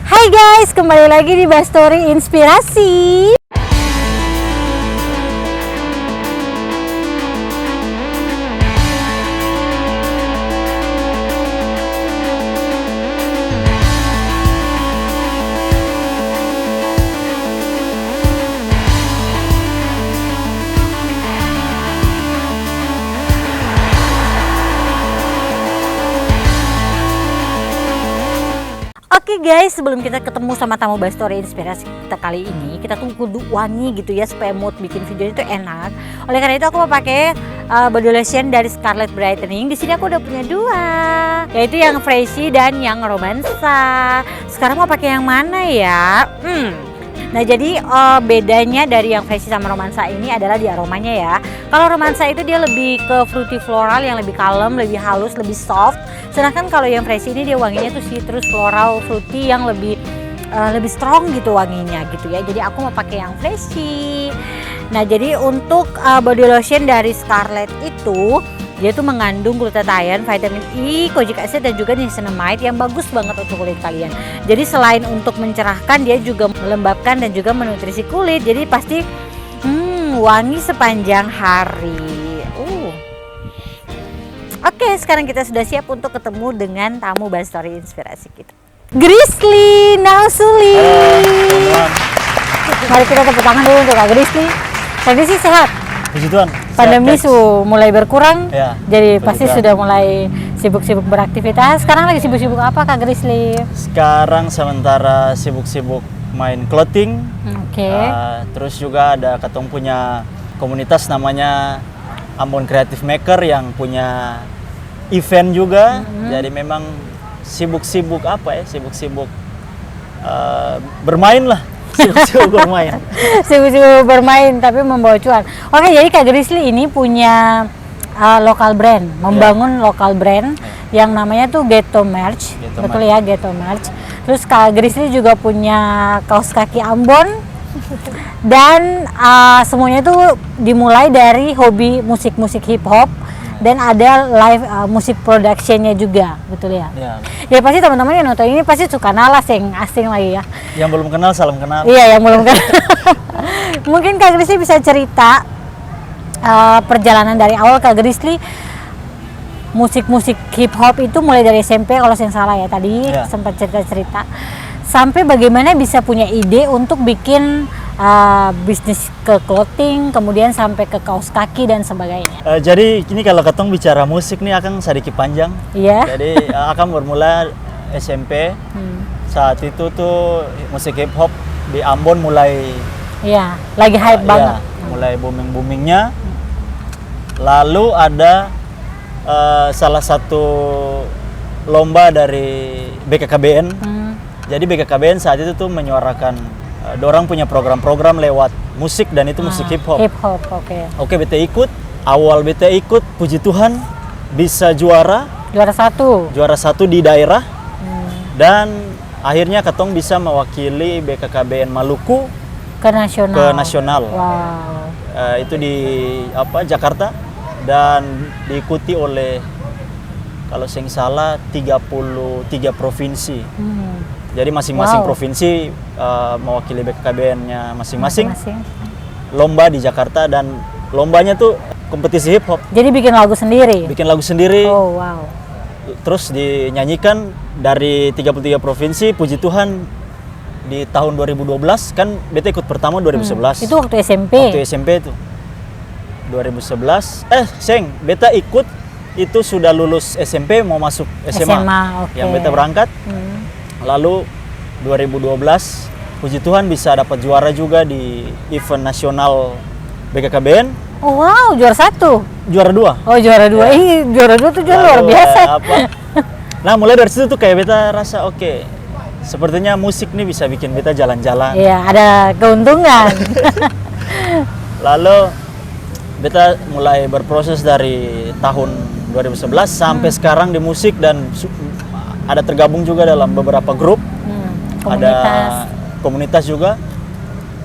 Hai guys, kembali lagi di Bastory Inspirasi. Oke guys, sebelum kita ketemu sama tamu Bastory Inspirasi kita kali ini, kita tuh kudu wangi gitu ya supaya mood bikin video itu enak. Oleh karena itu aku mau pakai body lotion dari Scarlett Brightening. Di sini aku udah punya dua, yaitu yang Freshy dan yang Romansa. Sekarang mau pakai yang mana ya? Nah jadi bedanya dari yang Freshy sama Romansa ini adalah di aromanya ya. Kalau Romansa itu dia lebih ke fruity floral yang lebih kalem, lebih halus, lebih soft. Sedangkan kalau yang Freshy ini dia wanginya tuh citrus floral fruity yang lebih strong gitu wanginya gitu ya. Jadi aku mau pakai yang Freshy. Nah jadi untuk body lotion dari Scarlett itu dia tuh mengandung glutathione, vitamin E, kojic acid dan juga niacinamide yang bagus banget untuk kulit kalian. Jadi selain untuk mencerahkan, dia juga melembabkan dan juga menutrisi kulit. Jadi pasti wangi sepanjang hari. Oke, sekarang kita sudah siap untuk ketemu dengan tamu Bastory Inspirasi kita. Grizzly Nausuli. Mari kita tepuk tangan dulu untuk Kak Grizzly. Kak Grizzly sehat? Puji Tuhan. Pandemi mulai berkurang, ya, jadi pasti sudah mulai sibuk-sibuk beraktivitas. Sekarang lagi sibuk-sibuk apa Kak Grizzly? Sekarang sementara sibuk-sibuk main clothing. Oke. Terus juga ada ketemu punya komunitas namanya Ambon Creative Maker yang punya event juga. Jadi memang sibuk-sibuk apa ya? Sibuk-sibuk bermain lah. Sibuk-sibuk bermain. Sibuk-sibuk bermain tapi membawa cuan. Oke, jadi Kak Grizzly ini punya lokal brand, membangun lokal brand yang namanya tuh Ghetto Merch. Betul ya, Ghetto Merch. Terus Kak Grizzly juga punya kaos kaki Ambon. Dan semuanya tuh dimulai dari hobi musik-musik hip hop dan ada live musik productionnya juga, betul ya? Ya. Ya pasti teman-teman yang nonton ini pasti suka nalas yang asing lagi ya. Yang belum kenal salam kenal. Iya, yang belum kenal. Mungkin Kak Grizzly bisa cerita perjalanan dari awal Kak Grizzly musik-musik hip hop itu mulai dari SMP kalau saya salah ya tadi sempat cerita-cerita sampai bagaimana bisa punya ide untuk bikin bisnis ke clothing, kemudian sampai ke kaos kaki dan sebagainya. Jadi ini kalau ketong bicara musik nih akan sedikit panjang. Iya. Jadi akan bermula SMP. Saat itu tuh musik hip hop di Ambon mulai lagi hype banget. Mulai booming-boomingnya. Lalu ada salah satu lomba dari BKKBN. Jadi BKKBN saat itu tuh menyuarakan dorang punya program-program lewat musik dan itu musik hip hop. Hip hop, oke. Oke, beta ikut. Awal beta ikut, puji Tuhan bisa juara. Juara satu di daerah. Dan akhirnya ketong bisa mewakili BKKBN Maluku ke nasional. Wow. Itu di Jakarta dan diikuti oleh kalau saya salah 33 provinsi. Jadi masing-masing provinsi mewakili BKKBN-nya masing-masing. Lomba di Jakarta dan lombanya tuh kompetisi hip hop. Jadi bikin lagu sendiri? Bikin lagu sendiri. Oh wow. Terus dinyanyikan dari 33 provinsi, puji Tuhan di tahun 2012 kan beta ikut pertama 2011. Itu waktu SMP? Waktu SMP itu. 2011. Beta ikut itu sudah lulus SMP mau masuk SMA. Okay. Yang beta berangkat. Lalu 2012 puji Tuhan bisa dapat juara juga di event nasional BKKBN. Oh wow, juara 1. Juara 2. Oh juara 2. Juara 2 tuh luar biasa. Nah, mulai dari situ tuh kayak beta rasa oke. Sepertinya musik nih bisa bikin beta jalan-jalan. Iya, ada keuntungan. Lalu beta mulai berproses dari tahun 2011 sampai sekarang di musik dan ada tergabung juga dalam beberapa grup, ada komunitas juga.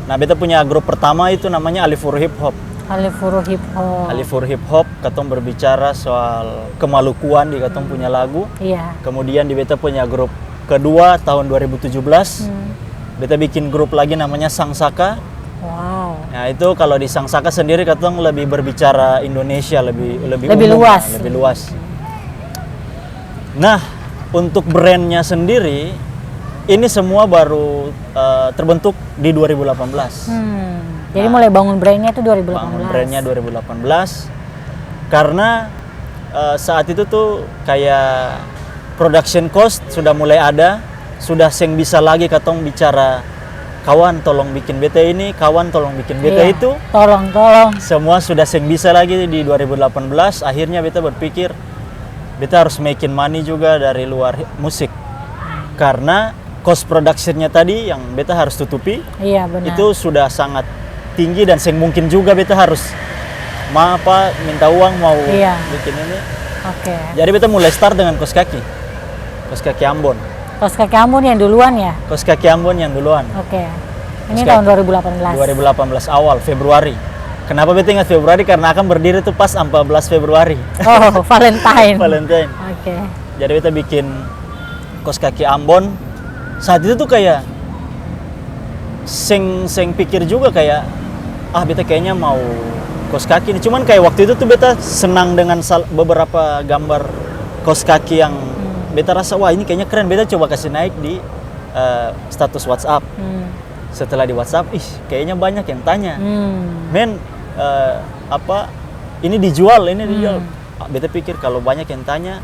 Nah, beta punya grup pertama itu namanya Alifur Hip Hop. Alifur Hip Hop, katong berbicara soal kemalukuan di katong punya lagu. Iya. Kemudian di beta punya grup kedua tahun 2017 beta bikin grup lagi namanya Sangsaka. Wow. Nah itu kalau di Sangsaka sendiri katong lebih berbicara Indonesia lebih umum, luas. lebih luas. Nah untuk brandnya sendiri ini semua baru terbentuk di 2018. Jadi mulai bangun brandnya itu 2018. Bangun brandnya 2018 karena saat itu tuh kayak production cost sudah mulai ada, sudah seng bisa lagi katong bicara kawan tolong bikin beta ini, kawan tolong bikin beta itu. Tolong. Semua sudah seng bisa lagi di 2018. Akhirnya beta berpikir beta harus making money juga dari luar musik. Karena cost productionnya tadi yang beta harus tutupi. Iya benar. Itu sudah sangat tinggi dan seng mungkin juga beta harus minta uang mau bikin ini. Oke. Jadi beta mulai start dengan kos kaki Ambon. Kos kaki Ambon yang duluan ya? Kos kaki Ambon yang duluan. Oke. Ini tahun 2018. 2018 awal Februari. Kenapa beta ingat Februari? Karena akan berdiri tuh pas 14 Februari. Oh, Valentine. Valentine. Oke. Jadi beta bikin kos kaki Ambon. Saat itu tuh kayak seng pikir juga kayak beta kayaknya mau kos kaki ini. Cuman kayak waktu itu tuh beta senang dengan beberapa gambar kos kaki yang beta rasa wah ini kayaknya keren. Beta coba kasih naik di status WhatsApp. Setelah di WhatsApp, kayaknya banyak yang tanya, men ini dijual. Beta pikir kalau banyak yang tanya,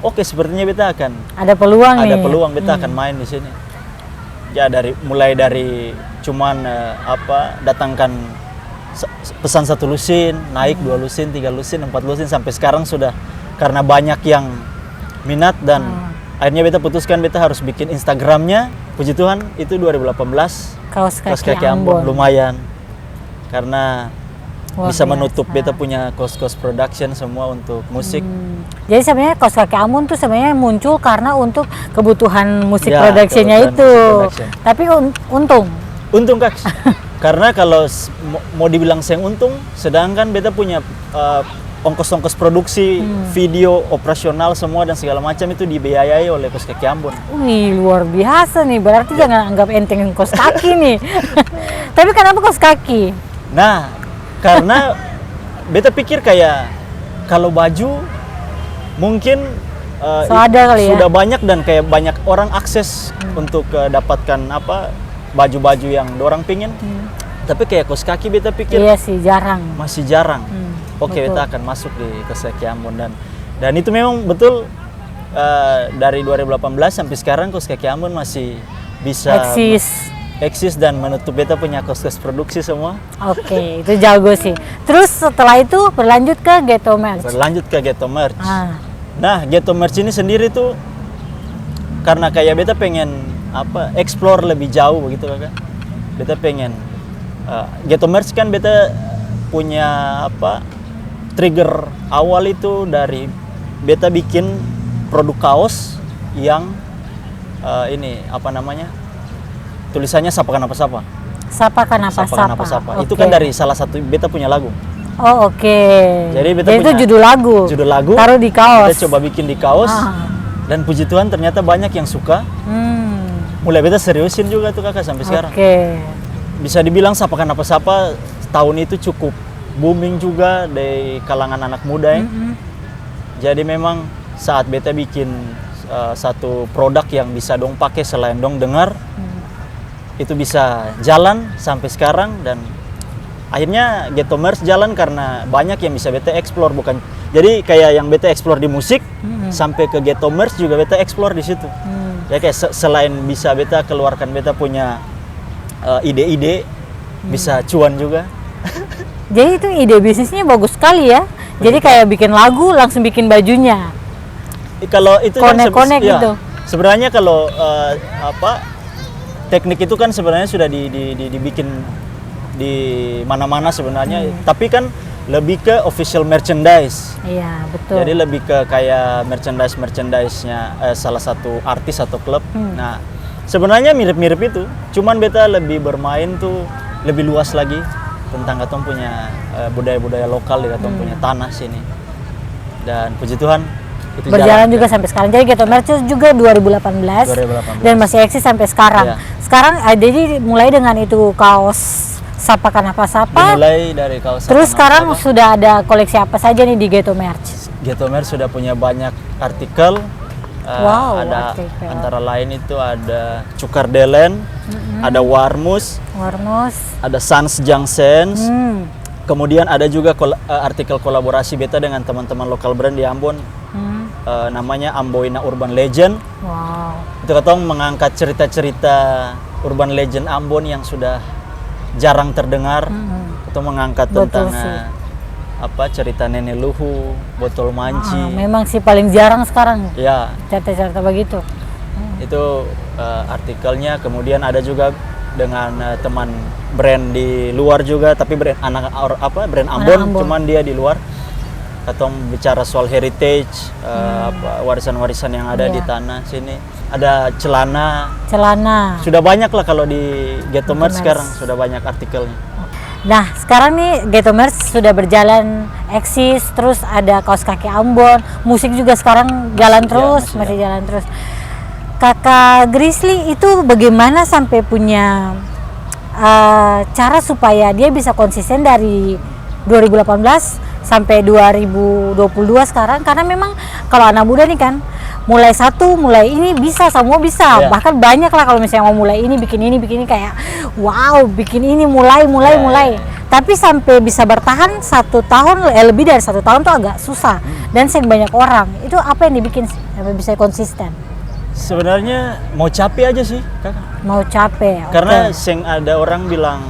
oke, sepertinya beta akan ada peluang beta akan main di sini. Ya mulai dari cuman datangkan pesan 1 lusin, naik 2 lusin, 3 lusin, 4 lusin sampai sekarang sudah karena banyak yang minat dan akhirnya beta putuskan beta harus bikin Instagramnya. Puji Tuhan itu 2018 kaos kaki Ambon lumayan karena bisa menutup biasa. Beta punya kos production semua untuk musik. Jadi sebenarnya kos kaki Ambon tuh sebenarnya muncul karena untuk kebutuhan musik Ya, productionnya kebutuhan itu. musik production. Tapi untung Kak. Karena kalau mau dibilang seng untung, sedangkan beta punya ongkos-ongkos produksi, video, operasional semua dan segala macam itu dibiayai oleh kos kaki Ambon. Wih, luar biasa nih. Berarti jangan anggap enteng kos kaki nih. Tapi kenapa kos kaki? Nah, karena beta pikir kayak kalau baju mungkin sudah banyak dan kayak banyak orang akses untuk dapatkan baju-baju yang dorang pingin. Tapi kayak kos kaki beta pikir iya sih, masih jarang. Oke, beta akan masuk di kos kaki Ambon dan itu memang betul dari 2018 sampai sekarang kos kaki Ambon masih bisa eksis dan menutup beta punya kos produksi semua. Oke, itu jago sih. Terus setelah itu berlanjut ke Ghetto Merch. Nah, Ghetto Merch ini sendiri tuh karena kayak beta pengen explore lebih jauh begitu kan. Beta pengen Ghetto Merch kan beta punya trigger awal itu dari beta bikin produk kaos yang tulisannya sapakan apa-sapa. Sapakan apa-sapa. Itu kan dari salah satu beta punya lagu. Oh, oke. Jadi beta itu judul lagu. Taruh di kaos. Beta coba bikin di kaos. Dan puji Tuhan ternyata banyak yang suka. Mulai beta seriusin juga tuh kakak sampai sekarang. Bisa dibilang sapakan apa-sapa tahun itu cukup booming juga di kalangan anak muda ya. Jadi memang saat beta bikin satu produk yang bisa dong pakai selain dong dengar, itu bisa jalan sampai sekarang dan akhirnya Ghetto Merch jalan karena banyak yang bisa beta explore bukan. Jadi kayak yang beta explore di musik sampai ke Ghetto Merch juga beta explore di situ. Ya kayak selain bisa beta keluarkan beta punya ide-ide, bisa cuan juga. Jadi itu ide bisnisnya bagus sekali ya. Jadi kayak bikin lagu langsung bikin bajunya. Kalau itu konek gitu. Sebenarnya kalau teknik itu kan sebenarnya sudah dibikin di mana-mana sebenarnya. Tapi kan lebih ke official merchandise. Iya, betul. Jadi lebih ke kayak merchandise-nya salah satu artis atau klub. Nah, sebenarnya mirip-mirip itu. Cuman beta lebih bermain tuh lebih luas lagi tentang katong punya budaya-budaya lokal di katong punya tanah sini. Dan puji Tuhan Itu berjalan jalan, juga sampai sekarang. Jadi Ghetto Merch juga 2018, 2018. dan masih eksis sampai sekarang. Iya. Sekarang jadi mulai dengan itu kaos Sapakan Apa Sapa. Dimulai dari kaos. Terus sekarang apa? sudah ada koleksi apa saja nih di Ghetto Merch? Ghetto Merch sudah punya banyak artikel. Wow, ada artikel. antara lain itu ada Cukar Delen, ada Warmus, ada Sans Janssens. Kemudian ada juga artikel kolaborasi beta dengan teman-teman lokal brand di Ambon. Namanya Amboina Urban Legend. Wow. Itu katong mengangkat cerita-cerita urban legend Ambon yang sudah jarang terdengar. Itu mengangkat Betul tentang sih. cerita nenek luhu, botol manci. Memang sih paling jarang sekarang Ya, cerita-cerita begitu. itu artikelnya. Kemudian ada juga dengan teman brand di luar juga, tapi brand brand Ambon, cuman dia di luar. Katong bicara soal heritage, warisan-warisan yang ada di tanah sini. Ada celana. Sudah banyak lah kalau di Ghetto Merch sekarang, sudah banyak artikelnya. Nah, sekarang nih Ghetto Merch sudah berjalan eksis, terus ada kaos kaki Ambon, musik juga sekarang jalan terus, masih jalan terus. Kakak Grizzly itu bagaimana sampai punya cara supaya dia bisa konsisten dari 2018 sampai 2022 sekarang? Karena memang kalau anak muda nih kan mulai ini bisa, semua bisa. Bahkan banyak lah kalau misalnya mau mulai ini bikin ini kayak wow, bikin ini mulai. Tapi sampai bisa bertahan 1 tahun, lebih dari 1 tahun tuh agak susah. Dan banyak orang. Itu apa yang dibikin sampai bisa konsisten? Sebenarnya mau capek aja sih, Kakak. Mau capek. Karena ada orang bilang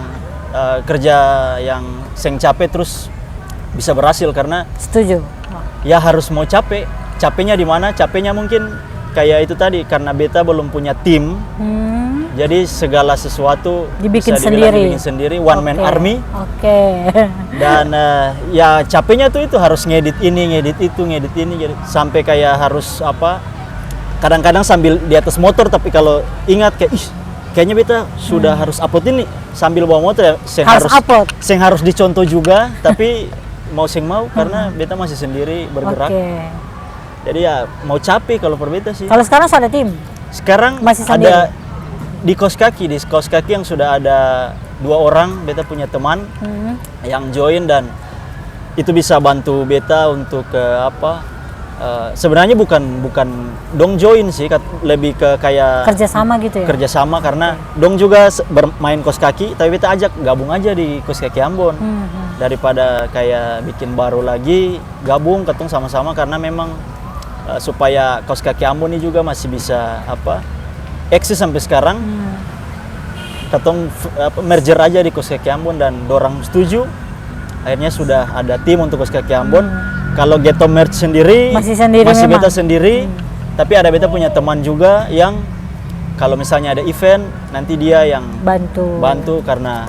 kerja yang capek terus bisa berhasil, karena setuju. Ya harus mau capek. Capeknya di mana? Capeknya mungkin kayak itu tadi, karena beta belum punya tim. Jadi segala sesuatu dibikin bisa dibikin sendiri, one man army. Dan ya capeknya tuh itu harus ngedit ini, ngedit itu, ngedit ini, sampai kayak harus kadang-kadang sambil di atas motor, tapi kalau ingat kayaknya beta sudah harus upload ini sambil bawa motor ya, harus dicontoh juga, tapi mau karena beta masih sendiri bergerak. Jadi ya mau capek kalau per beta sih. Kalau sekarang sudah tim? Sekarang masih sendiri? Ada di kaos kaki yang sudah ada 2 orang, beta punya teman yang join, dan itu bisa bantu beta untuk sebenarnya bukan dong join sih, lebih ke kayak kerjasama gitu ya. Kerjasama, karena dong juga bermain kaos kaki, tapi beta ajak gabung aja di kaos kaki Ambon. Daripada kayak bikin baru lagi, gabung ketemu sama-sama, karena memang supaya kaos kaki Ambon ini juga masih bisa eksis sampai sekarang. Ketemu merger aja di kaos kaki Ambon, dan dorang setuju. Akhirnya sudah ada tim untuk kaos kaki Ambon. Kalau Ghetto Merch sendiri masih beta sendiri, tapi ada beta punya teman juga yang kalau misalnya ada event nanti dia yang bantu karena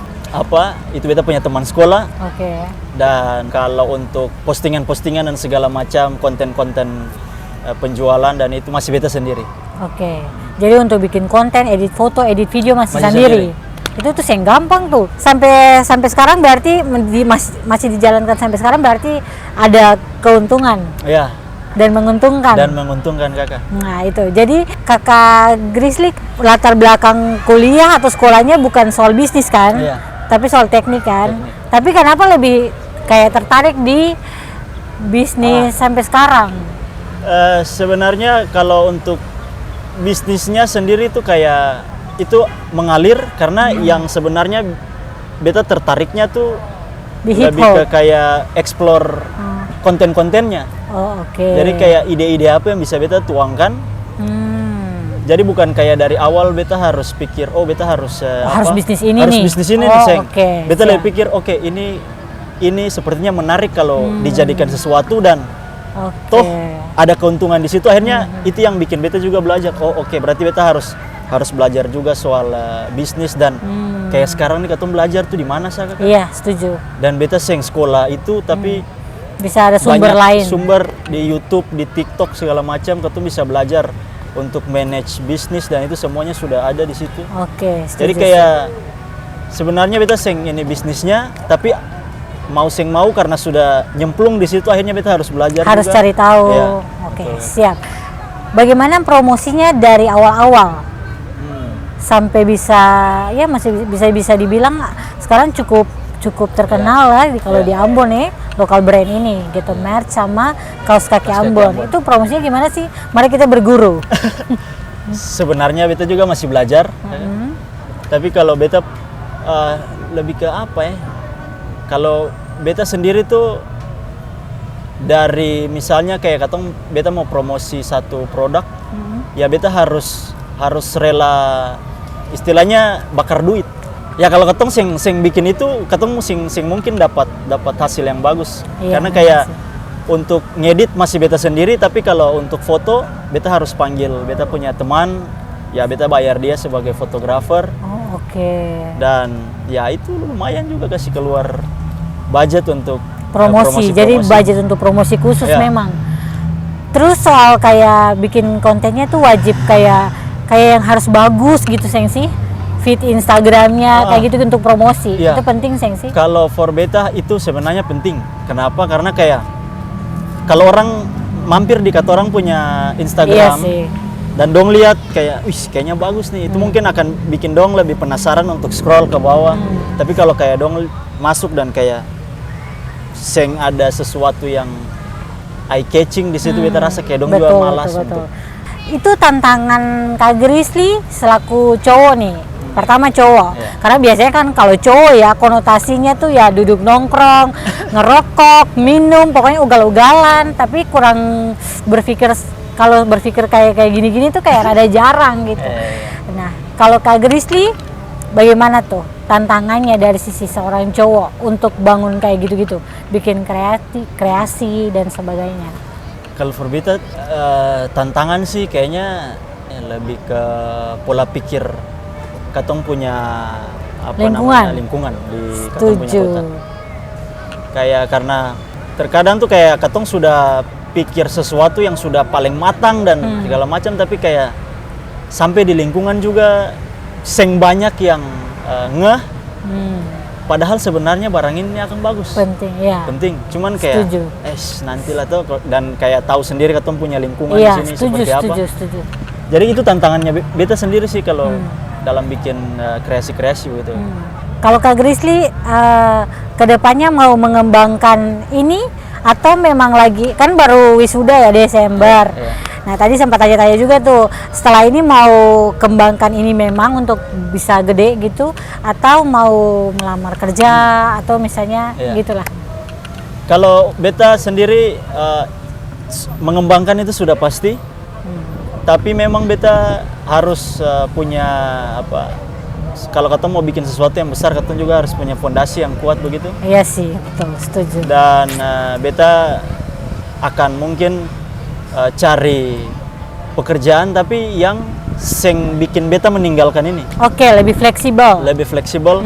itu beta punya teman sekolah. Dan kalau untuk postingan-postingan dan segala macam konten-konten penjualan dan itu masih beta sendiri. Jadi untuk bikin konten, edit foto, edit video masih sendiri. Itu tuh yang gampang tuh. Sampai sekarang berarti masih dijalankan sampai sekarang, berarti ada keuntungan. Ya. Dan menguntungkan. Kakak. Nah itu. Jadi Kakak Grizzly latar belakang kuliah atau sekolahnya bukan soal bisnis kan? Iya. Tapi soal teknik kan? Tapi kenapa lebih kayak tertarik di bisnis sampai sekarang? Sebenarnya kalau untuk bisnisnya sendiri tuh kayak itu mengalir, karena yang sebenarnya beta tertariknya tuh lebih ke kayak explore konten-kontennya. Jadi kayak ide-ide apa yang bisa beta tuangkan. Jadi bukan kayak dari awal beta harus pikir beta harus bisnis ini Beta lebih pikir ini sepertinya menarik kalau dijadikan sesuatu, dan toh ada keuntungan di situ. Akhirnya itu yang bikin beta juga belajar. Berarti beta harus belajar juga soal bisnis, dan kayak sekarang nih ketemu belajar tuh di mana sih, Kak? Iya, setuju. Dan beta sekolah itu, tapi bisa ada sumber lain. Sumber di YouTube, di TikTok segala macam, ketemu bisa belajar untuk manage bisnis, dan itu semuanya sudah ada di situ. Setuju. Jadi kayak sebenarnya beta ini bisnisnya, tapi mau karena sudah nyemplung di situ, akhirnya beta harus belajar harus juga. Cari tahu. Ya. Oke, Betul. siap. Bagaimana promosinya dari awal-awal sampai bisa ya masih bisa dibilang sekarang cukup terkenal lah kalau di Ambon nih lokal brand ini gitu, merch sama kaos kaki Ambon. Itu promosinya gimana sih? Mari kita berguru. Sebenarnya beta juga masih belajar. Tapi kalau beta lebih ke apa ya? Kalau beta sendiri tuh dari misalnya kayak katong beta mau promosi satu produk, ya beta harus rela istilahnya bakar duit. Ya kalau katong sing bikin itu katong sing mungkin dapat hasil yang bagus. Iya, Karena kayak untuk ngedit masih beta sendiri, tapi kalau untuk foto beta harus panggil beta punya teman, ya beta bayar dia sebagai fotografer. Oh, oke. Dan ya itu lumayan juga kasih keluar budget untuk Promosi. Jadi budget untuk promosi khusus memang. Terus soal kayak bikin kontennya tuh wajib kayak yang harus bagus gitu Sengsi. Feed Instagramnya kayak gitu untuk promosi. Itu penting Sengsi. Kalau for beta itu sebenarnya penting. Kenapa? Karena kayak kalau orang mampir di kata orang punya Instagram dan dong lihat kayak, wih kayaknya bagus nih. Itu mungkin akan bikin dong lebih penasaran untuk scroll ke bawah. Tapi kalau kayak dong masuk dan kayak seng ada sesuatu yang eye catching di situ, beta rasa kayak dong juga malas untuk. Itu tantangan Kak Grisly selaku cowok nih. Pertama cowok, karena biasanya kan kalau cowok ya konotasinya tuh ya duduk nongkrong, ngerokok, minum, pokoknya ugal-ugalan. Tapi kurang berpikir, kalau berpikir kayak gini-gini tuh kayak rada jarang gitu. Nah kalau Kak Grisly bagaimana tuh tantangannya dari sisi seorang cowok untuk bangun kayak gitu-gitu, bikin kreasi dan sebagainya? Kalau for beta tantangan sih kayaknya lebih ke pola pikir katong punya lingkungan di katong punya kota. Kayak karena terkadang tuh kayak katong sudah pikir sesuatu yang sudah paling matang dan segala macam, tapi kayak sampai di lingkungan juga seng banyak yang ngeh. Padahal sebenarnya barang ini akan bagus. Penting, ya. Penting. Cuman kayak, nantilah tuh, dan kayak tahu sendiri katong punya lingkungan di sini seperti apa. Setuju. Jadi itu tantangannya beta sendiri sih kalau dalam bikin kreasi-kreasi gitu. Kalau Kak Grisly kedepannya mau mengembangkan ini atau memang lagi kan baru wisuda ya Desember. Nah tadi sempat tanya-tanya juga tuh, setelah ini mau kembangkan ini memang untuk bisa gede gitu, atau mau melamar kerja atau misalnya gitulah. Kalau beta sendiri mengembangkan itu sudah pasti, tapi memang beta harus punya apa? Kalau kata mau bikin sesuatu yang besar, kata juga harus punya fondasi yang kuat begitu. Iya sih, betul, setuju. Dan beta akan mungkin cari pekerjaan tapi yang seng bikin beta meninggalkan ini. Oke, lebih fleksibel. Lebih fleksibel.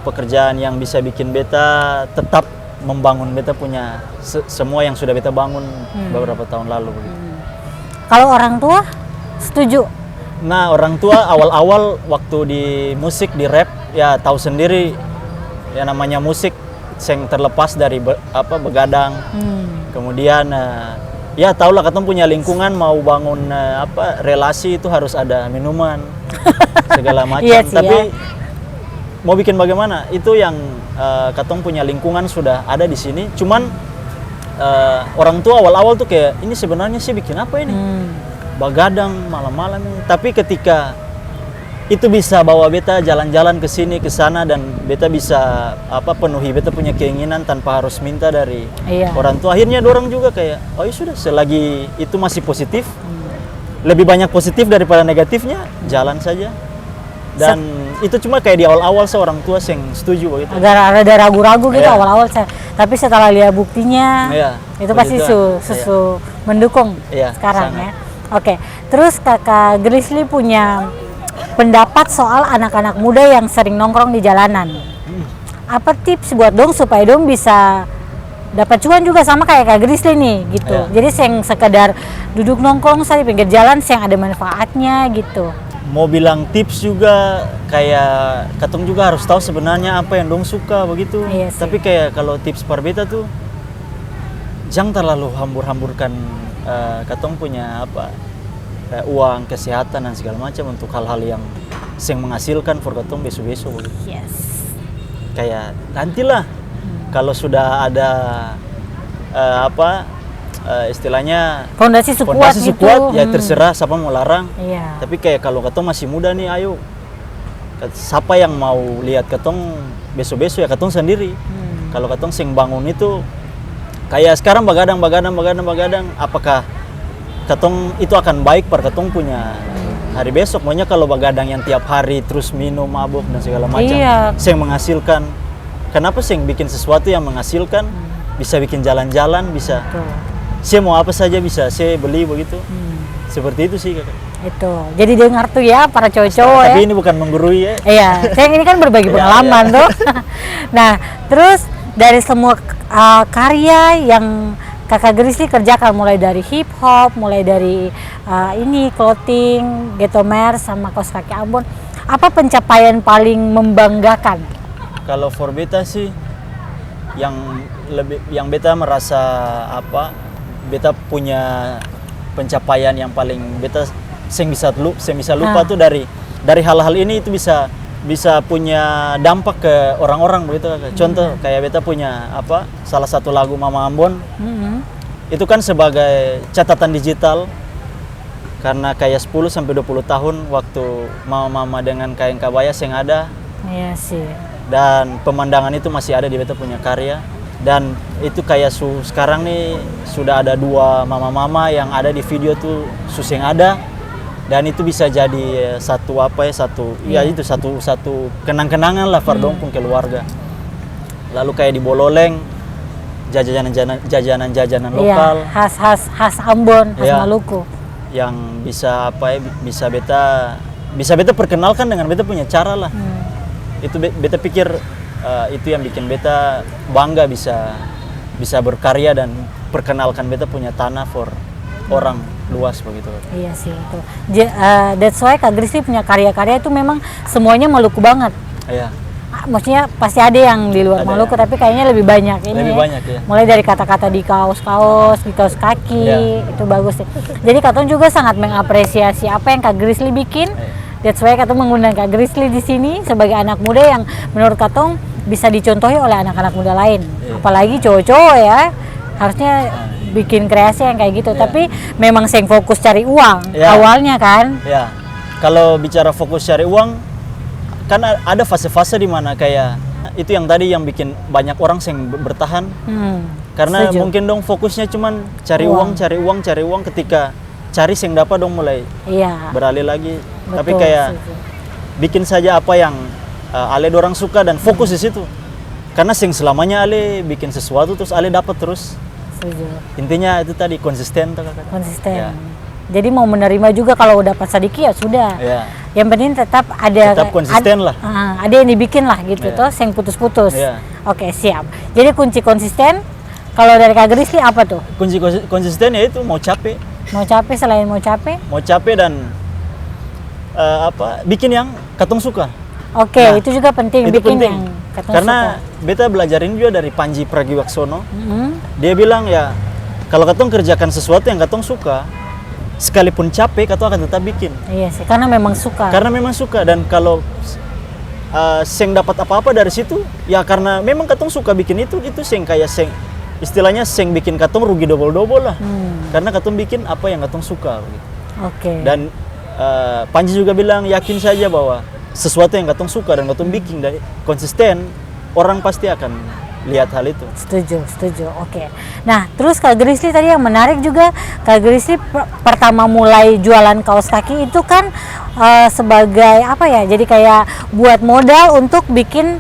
Pekerjaan yang bisa bikin beta tetap membangun beta punya semua yang sudah beta bangun beberapa tahun lalu begitu. Kalau orang tua setuju? Nah, orang tua awal-awal waktu di musik, di rap, ya tahu sendiri ya namanya musik yang terlepas dari begadang. Kemudian ya tahulah katong punya lingkungan mau bangun relasi itu harus ada minuman segala macam. Tapi mau bikin bagaimana? Itu yang katong punya lingkungan sudah ada di sini. Cuman orang tua awal-awal tuh kayak ini sebenarnya sih bikin apa ini? Begadang malam-malam ini. Tapi ketika itu bisa bawa beta jalan-jalan ke sini ke sana dan beta bisa penuhi beta punya keinginan tanpa harus minta dari orang tua. Akhirnya dorang juga kayak oh ya sudah, selagi itu masih positif, lebih banyak positif daripada negatifnya, jalan saja. Dan itu cuma kayak di awal-awal seorang tua yang setuju begitu. Agak ada ragu-ragu gitu awal-awal, tapi setelah lihat buktinya itu pasti mendukung sekarang sangat. Ya. Oke, terus Kakak Grisly punya pendapat soal anak-anak muda yang sering nongkrong di jalanan. Apa tips buat dong supaya dong bisa dapat cuan juga sama kayak Kak Grisly nih gitu. Jadi yang sekedar duduk nongkrong di pinggir jalan yang ada manfaatnya gitu. Mau bilang tips juga kayak katong juga harus tahu sebenarnya apa yang dong suka begitu. Tapi kayak kalau tips per beta tuh jangan terlalu hambur-hamburkan katong punya apa uang kesehatan dan segala macam untuk hal-hal yang seng menghasilkan for katong besok-besok begitu. Yes. Kayak nantilah kalau sudah ada istilahnya Fondasi sekuat fondasi gitu. kuat ya terserah siapa mau larang. Iya. Tapi kayak kalau katong masih muda nih, ayo siapa yang mau lihat katong besok-besok ya katong sendiri. Kalau katong sing bangun itu kayak sekarang begadang, apakah katong itu akan baik per katong punya hari besok? Maunya kalau begadang yang tiap hari terus minum, mabuk dan segala macam, Iya. sing menghasilkan. Kenapa sing bikin sesuatu yang menghasilkan? Bisa bikin jalan-jalan, bisa. Betul. Saya mau apa saja bisa saya beli begitu. Seperti itu sih kakak. Itu. Jadi dengar tuh ya para cowok-cowok ya. Tapi ini bukan menggurui ya. Iya, saya ini kan berbagi Iya, pengalaman iya. tuh. Nah, terus dari semua karya yang Kakak Grizzly kerjakan, mulai dari hip hop, mulai dari ini clothing, Getomer sama kaos kaki Ambon, apa pencapaian paling membanggakan? Kalau for beta sih yang beta merasa beta punya pencapaian yang paling beta sing bisa lupa tuh dari hal-hal ini itu bisa punya dampak ke orang-orang begitu kakak. Contoh kayak beta punya salah satu lagu Mama Ambon. Itu kan sebagai catatan digital karena kayak 10 sampai 20 tahun waktu mama-mama dengan kain kabaya yang ada. Iya sih. Dan pemandangan itu masih ada di beta punya karya. Dan itu kayak sekarang nih sudah ada 2 mama-mama yang ada di video tuh yang ada. Dan itu bisa jadi satu kenang-kenangan lah pardon pun keluarga. Lalu kayak di Bololeng jajanan lokal. Iya, khas Ambon, khas Iya. Maluku. Yang bisa beta perkenalkan dengan beta punya cara lah. Itu beta pikir itu yang bikin beta bangga bisa berkarya dan perkenalkan beta punya tanah for orang luas begitu. Iya sih itu. That's why Kak Grizzly punya karya-karya itu memang semuanya Maluku banget. Iya. Maksudnya pasti ada yang di luar Ada, Maluku, ya. tapi kayaknya lebih banyak ini. Lebih ya. banyak, ya. Mulai dari kata-kata di kaos-kaos, di kaos kaki, Ya. itu bagus sih. Jadi Katong juga sangat mengapresiasi apa yang Kak Grizzly bikin. That's why Katong mengundang Kak Grizzly di sini sebagai anak muda yang menurut Katong bisa dicontohi oleh anak-anak muda lain. Apalagi cowok-cowok ya. Harusnya bikin kreasi yang kayak gitu. Tapi memang seng fokus cari uang awalnya kan. Ya. Kalau bicara fokus cari uang, kan ada fase-fase di mana kayak itu yang tadi yang bikin banyak orang yang bertahan. Karena setuju. mungkin dong fokusnya cuman cari uang. Ketika cari yang dapat dong mulai beralih lagi. Betul, Tapi kayak setuju. bikin saja apa yang Ale dorang suka dan fokus di situ. Karena selamanya Ale bikin sesuatu terus Ale dapat terus. Setuju. Intinya itu tadi konsisten tuh kakak. Konsisten. Ya. Jadi mau menerima juga kalau dapat sedikit ya sudah. Ya. Yang penting tetap ada Konsisten lah. Ada yang dibikin lah gitu Ya. toh, yang putus-putus. Ya. Oke, siap. Jadi kunci konsisten kalau dari Kak Grizzly apa tuh? Kunci konsisten ya itu mau capek. Mau capek, selain mau capek? Mau capek dan bikin yang katong suka. Oke, Nah, itu juga penting itu bikin penting. yang katong Karena suka. beta belajarin juga dari Panji Pragiwaksono. Mhm. Dia bilang ya kalau katong kerjakan sesuatu yang katong suka, sekalipun capek katong akan tetap bikin. Iya sih, karena memang suka. Karena memang suka dan kalau seng dapat apa-apa dari situ ya karena memang katong suka bikin itu seng kayak istilahnya seng bikin katong rugi double-double lah. Karena katong bikin apa yang katong suka gitu. Oke. Dan Panji juga bilang yakin saja bahwa sesuatu yang katong suka dan katong bikin dan konsisten, orang pasti akan lihat hal itu. Setuju. Oke. Nah, terus Kak Grizzly tadi yang menarik juga, Kak Grizzly pertama mulai jualan kaos kaki itu kan sebagai apa ya? Jadi kayak buat modal untuk bikin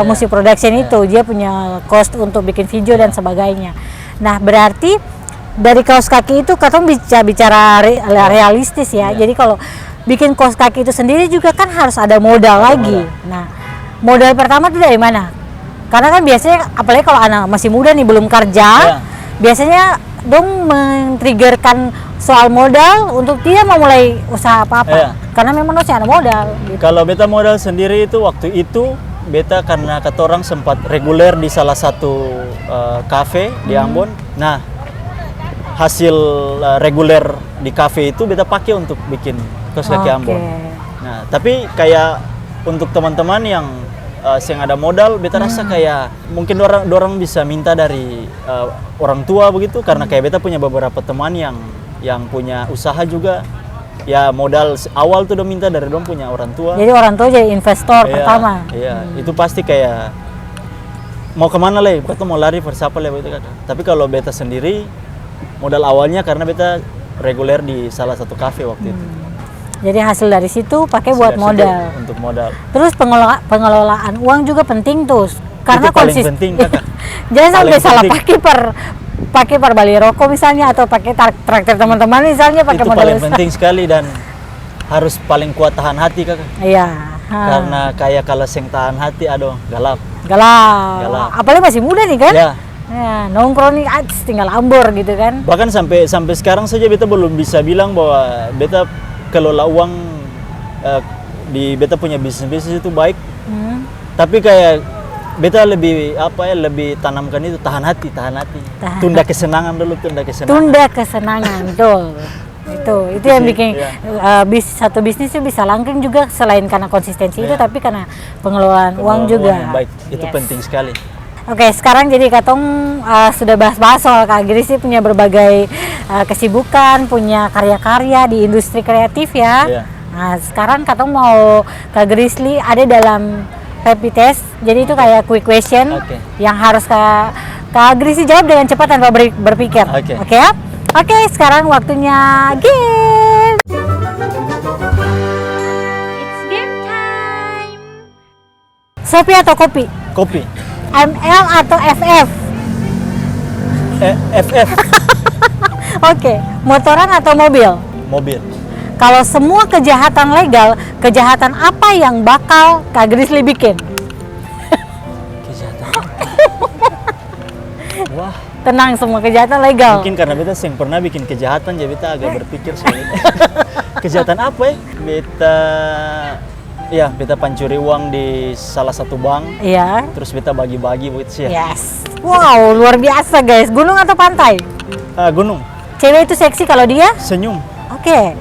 musik production itu. Dia punya cost untuk bikin video dan sebagainya. Nah, berarti dari kaos kaki itu katong bicara realistis ya. Jadi kalau bikin kaos kaki itu sendiri juga kan harus ada modal lagi. Nah, modal pertama itu dari mana? Karena kan biasanya apalagi kalau anak masih muda nih belum kerja, biasanya dong men-triggerkan soal modal untuk dia mau mulai usaha apa-apa. Karena memang masih ada modal. Gitu. Kalau beta modal sendiri itu waktu itu beta karena kata orang sempat reguler di salah satu kafe di Ambon. Nah, hasil reguler di kafe itu beta pakai untuk bikin kaos kaki Ambon. Nah, tapi kayak untuk teman-teman yang yang ada modal, beta rasa kayak mungkin dorang bisa minta dari orang tua begitu, karena kayak beta punya beberapa teman yang punya usaha juga. Ya modal awal tuh udah minta dari dong punya orang tua. Jadi orang tua jadi investor pertama. Iya, itu pasti kayak mau kemana lah, beta mau lari bersapa lah begitu kan. Tapi kalau beta sendiri modal awalnya karena beta reguler di salah satu kafe waktu itu. Jadi hasil dari situ pakai buat modal. Untuk modal. Terus pengelolaan uang juga penting tuh, karena itu paling penting, Kakak. Jangan sampai Paling salah penting. pakai per bali rokok misalnya, atau pakai traktir teman-teman misalnya, pakai Itu modal paling besar. penting sekali dan harus paling kuat tahan hati, Kakak. Iya. Karena kayak kalau seng tahan hati, aduh galap. Galau. Apalagi masih muda nih kan? Ya. Ya, nongkrong nih tinggal ambor gitu kan. Bahkan sampai sekarang saja beta belum bisa bilang bahwa beta kelola uang di beta punya bisnis itu baik. Tapi kayak beta lebih lebih tanamkan itu tahan hati. Tunda kesenangan dulu, tunda kesenangan. Betul. Itu yang bikin satu bisnis itu bisa langgeng juga, selain karena konsistensi itu, tapi karena pengelolaan uang juga. Yang baik, itu penting sekali. Oke, sekarang jadi Katong sudah bahas-bahas soal Kak Grizzly punya berbagai kesibukan, punya karya-karya di industri kreatif ya. Iya. Nah, sekarang Katong mau Kak Grizzly ada dalam rapid test, jadi itu kayak quick question yang harus Kak Grizzly jawab dengan cepat tanpa berpikir. Oke ya? Oke, sekarang waktunya game. It's game time. Sopi atau kopi? Kopi. ML atau FF? FF. Oke, motoran atau mobil? Mobil. Kalau semua kejahatan legal, kejahatan apa yang bakal Kak Grizzly bikin? Kejahatan apa? Wah, Tenang, semua kejahatan legal. mungkin karena beta seng pernah bikin kejahatan, jadi beta agak berpikir soal itu. Kejahatan apa ya? Beta pancuri uang di salah satu bank. Iya. Terus beta bagi-bagi begitu sih ya. Yes. Wow, luar biasa guys. Gunung atau pantai? Gunung. Cewek itu seksi kalau dia? Senyum. Oke.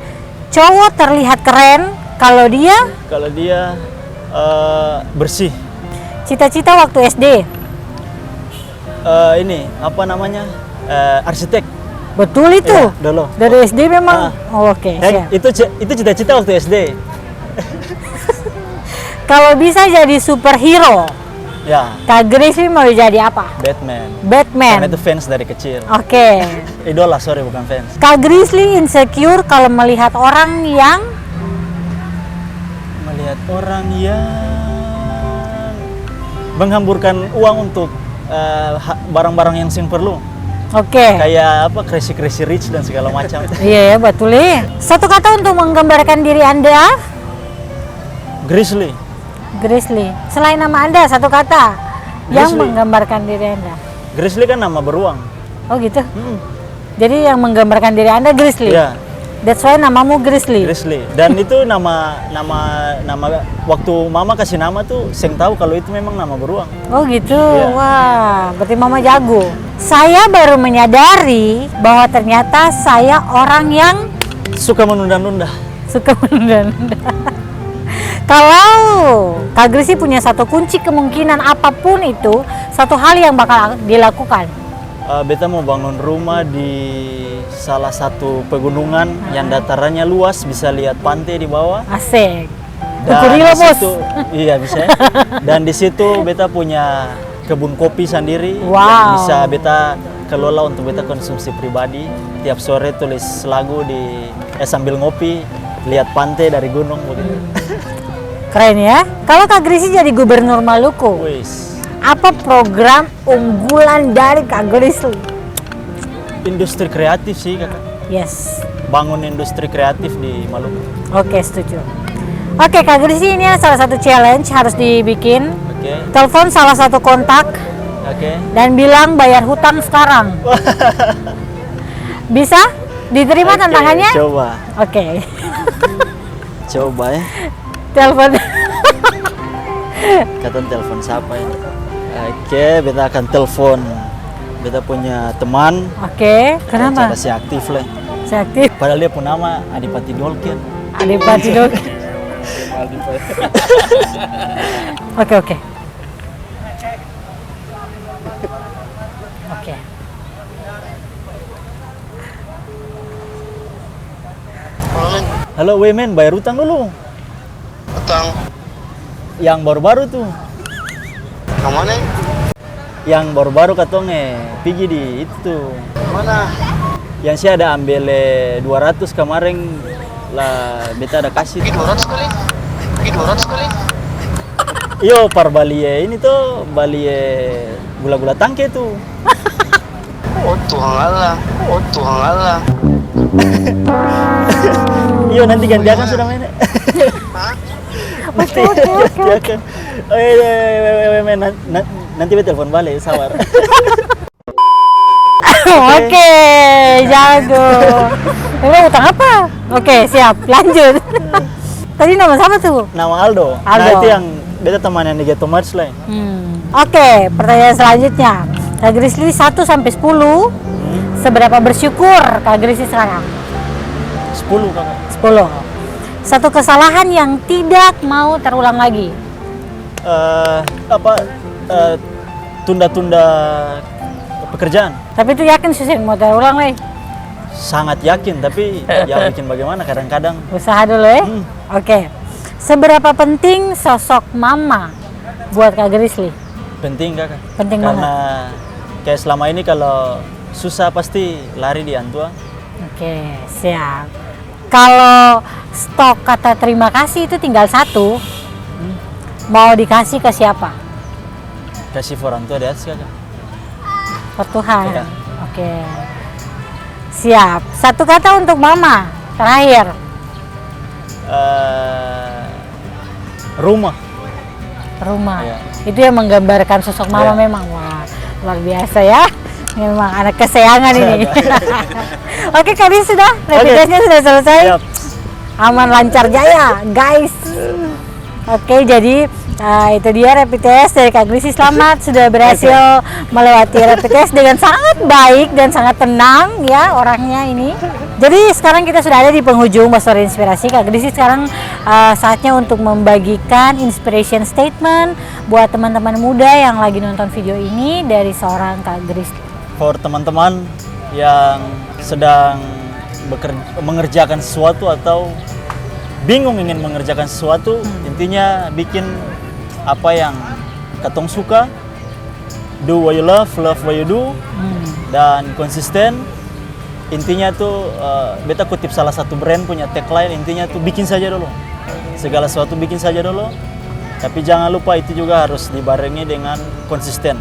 Cowok terlihat keren kalau dia? Kalau dia bersih. Cita-cita waktu SD? Ini apa namanya? Arsitek. Betul itu. Ya, dulu. Dari SD memang. Oke. Siap. Itu cita-cita waktu SD. Kalau bisa jadi superhero, Ya. Kak Grizzly mau jadi apa? Batman. Batman. Karena itu fans dari kecil. Oke. Idola, sorry bukan fans. Kak Grizzly insecure kalau melihat orang yang Melihat orang yang menghamburkan uang untuk barang-barang yang sing perlu. Oke. Kayak apa, crazy rich dan segala macam. Iya ya, betul ya. Satu kata untuk menggambarkan diri Anda? Grizzly. Grizzly. Selain nama Anda, satu kata yang Grizzly. menggambarkan diri Anda. Grizzly kan nama beruang. Oh gitu. Jadi yang menggambarkan diri Anda Grizzly. Ya, That's why namamu Grizzly. Grizzly. Dan itu nama waktu mama kasih nama tuh seng tahu kalau itu memang nama beruang. Oh gitu. Iya. Wah, berarti mama jago. Saya baru menyadari bahwa ternyata saya orang yang Suka menunda-nunda. suka menunda-nunda. Kalau Kak Grizzly punya satu kunci kemungkinan apapun itu, satu hal yang bakal dilakukan. Beta mau bangun rumah di salah satu pegunungan yang datarannya luas, bisa lihat pantai di bawah. Asik. Dan Ukurila, di Bos. situ, iya bisa. Ya. Dan di situ beta punya kebun kopi sendiri yang Wow. bisa beta kelola untuk beta konsumsi pribadi. Tiap sore tulis lagu sambil ngopi, lihat pantai dari gunung begitu. Keren ya. Kalau Kak Grizzly jadi gubernur Maluku, Wis. apa program unggulan dari Kak Grizzly? Industri kreatif sih, Kakak. Yes. Bangun industri kreatif di Maluku. Oke, setuju. Oke, Kak Grizzly, ini salah satu challenge harus dibikin. Oke. Telepon salah satu kontak Oke. dan bilang bayar hutang sekarang. Bisa? Diterima Oke, tantangannya? Coba. Oke. Coba ya. Telepon. Kata telepon siapa ya? Oke, beta akan telepon beta punya teman. Oke, kenapa? Cara si aktif lah. Si aktif. Padahal dia pun nama Adipati Dolken. Adipati Dolken. Oke. Oke. Halo Wemen, bayar utang dulu. Utang Yang baru-baru tuh. yang mana? Yang baru-baru katong pergi di itu tuh. Mana? Yang sih ada ambil 200 kemarin lah beta ada kasih. Pergi 200 kali? Pergi 200 kali? Yo par balie ini tuh balie gula-gula tangke tuh. Oh Tuhan Allah. Oh Tuhan Allah. Yo nanti gantian sudah main. Hah? Oke. Nanti beta telepon balik sabar. Oke, jago. Memang utang apa? Oke, siap. Lanjut. Tadi nama siapa tuh? Nama Aldo. Nah Aldo. itu yang beta teman yang di Geto Merch lah. Oke, pertanyaan selanjutnya. Kak Grizzly 1 sampai 10. Seberapa bersyukur Kak Grizzly sekarang? 10 kakak. 10. Satu kesalahan yang tidak mau terulang lagi. Tunda-tunda pekerjaan. Tapi itu yakin sih mau terulang nih. Sangat yakin, tapi ya bikin bagaimana kadang-kadang. Usaha dulu ya. Oke. Seberapa penting sosok mama buat Kak Grizzly? Penting kakak. Penting Karena kayak selama ini kalau susah pasti lari di Antua. Oke, siap. Kalau stok kata terima kasih itu tinggal 1, mau dikasih ke siapa? Kasih for Antua di atas kakak. Ke Tuhan. Iya. Oke. Siap. Satu kata untuk mama, terakhir. Rumah. Rumah. Iya. Itu yang menggambarkan sosok mama Iya. memang. Wah, luar biasa ya. Memang anak kesayangan ini. Oke, kali sudah. Rapid test-nya sudah selesai. Siap. Aman lancar jaya, guys. Oke, jadi itu dia rapid test dari Kak Grizzly. Selamat sudah berhasil melewati rapid test dengan sangat baik dan sangat tenang ya orangnya ini. Jadi sekarang kita sudah ada di penghujung Bastory Inspirasi. Kak Grizzly sekarang saatnya untuk membagikan inspiration statement buat teman-teman muda yang lagi nonton video ini dari seorang Kak Grizzly. For teman-teman yang sedang mengerjakan sesuatu atau bingung ingin mengerjakan sesuatu, intinya bikin apa yang katong suka, do what you love what you do, dan konsisten. Intinya tuh beta kutip salah satu brand punya tagline, intinya tuh bikin saja dulu, segala sesuatu bikin saja dulu, tapi jangan lupa itu juga harus dibarengi dengan konsisten.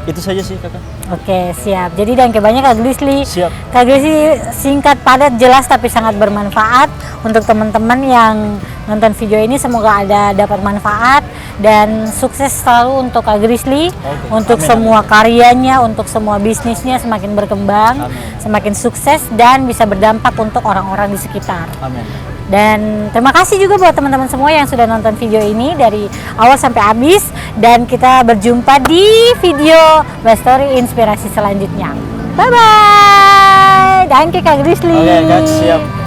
Itu saja sih kakak. Oke, siap. Jadi dan banyak Kak Grizzly. Siap. Kak Grizzly singkat, padat, jelas tapi sangat bermanfaat untuk teman-teman yang nonton video ini. Semoga ada dapat manfaat dan sukses selalu untuk Kak Grizzly, untuk Amin, semua karyanya, untuk semua bisnisnya semakin berkembang, semakin sukses dan bisa berdampak untuk orang-orang di sekitar. Amin. Dan terima kasih juga buat teman-teman semua yang sudah nonton video ini dari awal sampai habis. Dan kita berjumpa di video Bastory Inspirasi selanjutnya. Bye-bye. Danke Kak Grizzly. Oke, Kak, siap.